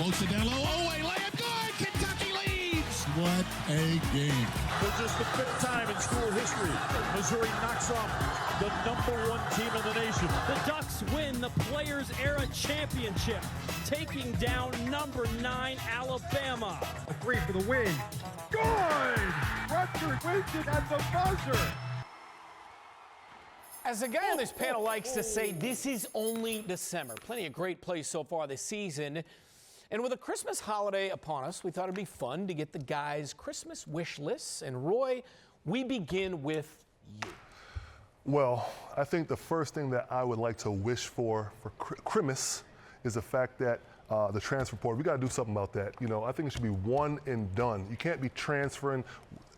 Floats it down low. Oh, a layup good. Kentucky leads. What a game. For just the 5th time in school history, Missouri knocks off the #1 team in the nation. The Ducks win the Players Era Championship, taking down #9 Alabama. A 3 for the win. Good! Rutgers wins it at the buzzer. As a guy on this panel likes to say, this is only December. Plenty of great plays so far this season. And with a Christmas holiday upon us, we thought it'd be fun to get the guys' Christmas wish lists. And Roy, we begin with you. Well, I think the first thing that I would like to wish for Christmas is the fact that the transfer portal, we got to do something about that. You know, I think it should be one and done. You can't be transferring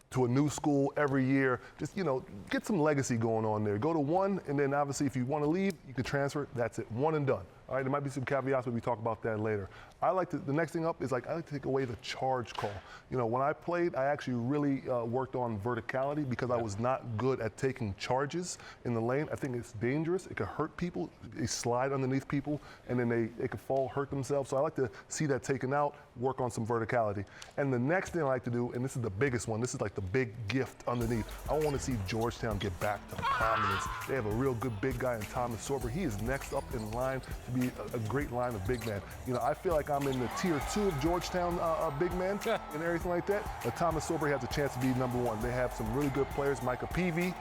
to a new school every year. Just, you know, get some legacy going on there. Go to one, and then obviously if you want to leave, you can transfer. That's it, one and done. All right, there might be some caveats, but we talk about that later. The next thing up is I like to take away the charge call. You know, when I played, I actually really worked on verticality because I was not good at taking charges in the lane. I think it's dangerous. It could hurt people. They slide underneath people, and then they could fall, hurt themselves. So I like to see that taken out, work on some verticality. And the next thing I like to do, and this is the biggest one, this is like the big gift underneath. I want to see Georgetown get back to prominence. They have a real good big guy in Thomas Sorber. He is next up in line to be a great line of big man. You know, I feel like I'm in the tier 2 of Georgetown big man and everything like that. But Thomas Sorber has a chance to be #1. They have some really good players, Micah Peavy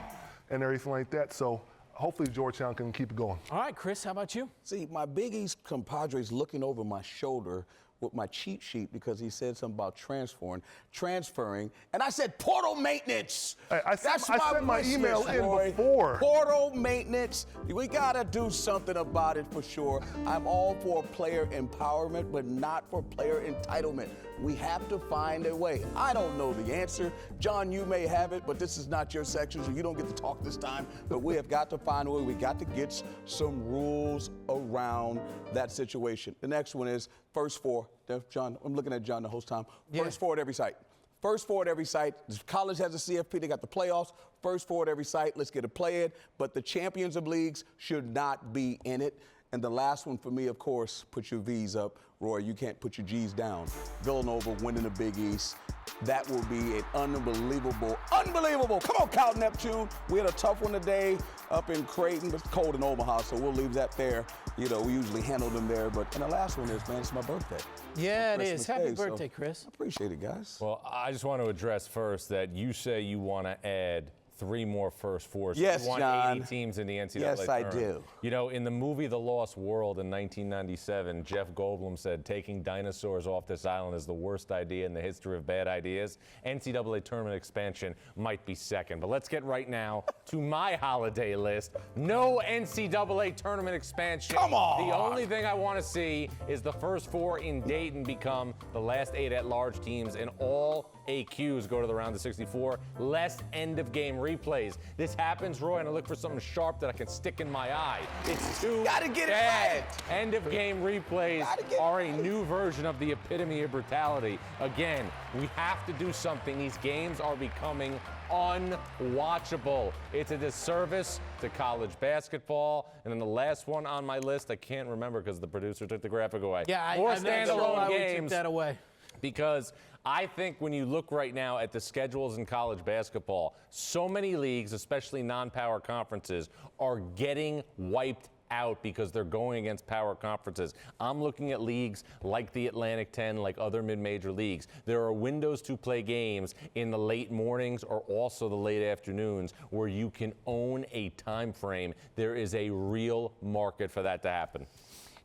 and everything like that. So hopefully Georgetown can keep it going. All right, Chris, how about you? See, my Big East compadre's looking over my shoulder with my cheat sheet because he said something about transferring, and I said portal maintenance. Hey, I sent my email in Roy. before. Portal maintenance. We gotta do something about it for sure. I'm all for player empowerment, but not for player entitlement. We have to find a way. I don't know the answer. John, you may have it, but this is not your section, so you don't get to talk this time. But we have got to find a way. We got to get some rules around that situation. The next one is first 4. John, I'm looking at John the whole time. First 4 at every site. First 4 at every site. College has a CFP. They got the playoffs. First 4 at every site. Let's get a play in. But the champions of leagues should not be in it. And the last one for me, of course, put your V's up. Roy, you can't put your G's down. Villanova winning the Big East. That will be an unbelievable. Come on, Cal Neptune. We had a tough one today up in Creighton, but it's cold in Omaha, so we'll leave that there. You know, we usually handle them there. And the last one is, man, it's my birthday. Yeah, it Christmas is. Happy Day, birthday, so Chris. I appreciate it, guys. Well, I just want to address first that you say you want to add 3 more first 4s. Yes, you want John. 80 teams in the NCAA Yes, I tournament. do. You know, in the movie The Lost World in 1997, Jeff Goldblum said taking dinosaurs off this island is the worst idea in the history of bad ideas. NCAA tournament expansion might be second. But let's get right now to my holiday list. No NCAA tournament expansion. Come on! The only thing I want to see is the first 4 in Dayton become the last 8 at-large teams, and all AQs go to the round of 64. Less end-of-game replays. This happens, Roy, and I look for something sharp that I can stick in my eye. It's too Gotta get it bad. right. End-of-game replays are a new version of the epitome of brutality. Again, we have to do something. These games are becoming unwatchable. It's a disservice to college basketball. And then the last one on my list, I can't remember because the producer took the graphic away. Yeah, More I'm not sure standalone I would games. take that away. Because I think when you look right now at the schedules in college basketball, so many leagues, especially non-power conferences, are getting wiped out because they're going against power conferences. I'm looking at leagues like the Atlantic 10, like other mid-major leagues. There are windows to play games in the late mornings or also the late afternoons where you can own a time frame. There is a real market for that to happen.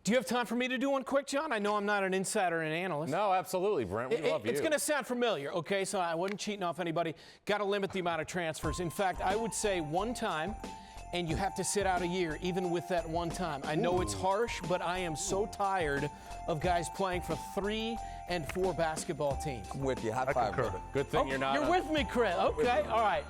Do you have time for me to do one quick, John? I know I'm not an insider and analyst. No, absolutely, Brent. We love you. It's going to sound familiar, okay? So I wasn't cheating off anybody. Got to limit the amount of transfers. In fact, I would say 1 time, and you have to sit out a year, even with that 1 time. I know it's harsh, but I am so tired of guys playing for 3 and 4 basketball teams. I'm with you. High five, brother. Good thing you're not. You're with me, Chris. Okay, all right.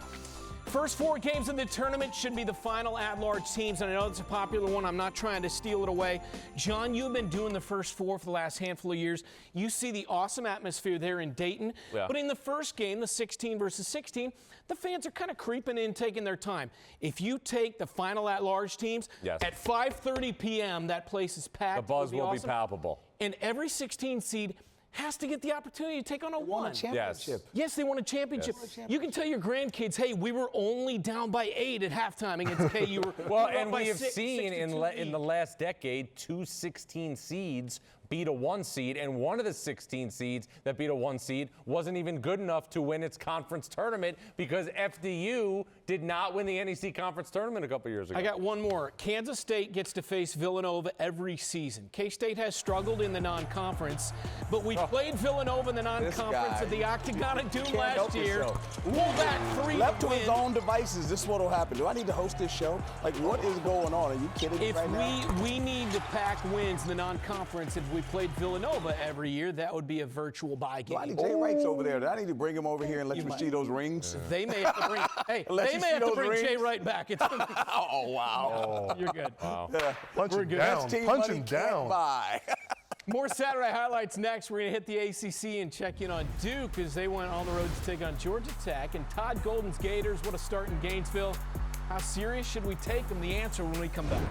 First 4 games in the tournament should be the final at-large teams, and I know it's a popular one. I'm not trying to steal it away. John, you've been doing the first 4 for the last handful of years. You see the awesome atmosphere there in Dayton. Yeah. But in the first game, the 16 versus 16, the fans are kind of creeping in, taking their time. If you take the final at-large teams, Yes. at 5:30 p.m., that place is packed. The buzz It'll will be awesome. palpable. And every 16 seed has to get the opportunity to take on a one. Championship. Yes, they won a championship. Yes. You can tell your grandkids, hey, we were only down by 8 at halftime against KU. Well, we were up and by we have 6, seen 6 in to 2 in the last decade, 2 16 seeds beat a 1 seed, and one of the 16 seeds that beat a 1 seed wasn't even good enough to win its conference tournament because FDU did not win the NEC conference tournament a couple years ago. I got one more. Kansas State gets to face Villanova every season. K-State has struggled in the non-conference, but we played Villanova in the non-conference at the Octagon of Doom last year. Pulled that 3 Left to win. his own devices, this is what will happen. Do I need to host this show? Like, what is going on? Are you kidding me If right now? we need to pack wins in the non-conference, if we played Villanova every year, that would be a virtual bye game. Do I need Jay Wright's over there? Do I need to bring him over here and let you see those rings? They may have to bring. Hey, Let they you may see have to those bring Jay rings? Wright back. It's gonna be, Oh, wow. you're good. Punching good. down, Best team punching money can't down. buy. More Saturday highlights next. We're going to hit the ACC and check in on Duke as they went on the road to take on Georgia Tech. And Todd Golden's Gators, what a start in Gainesville. How serious should we take them? The answer when we come back.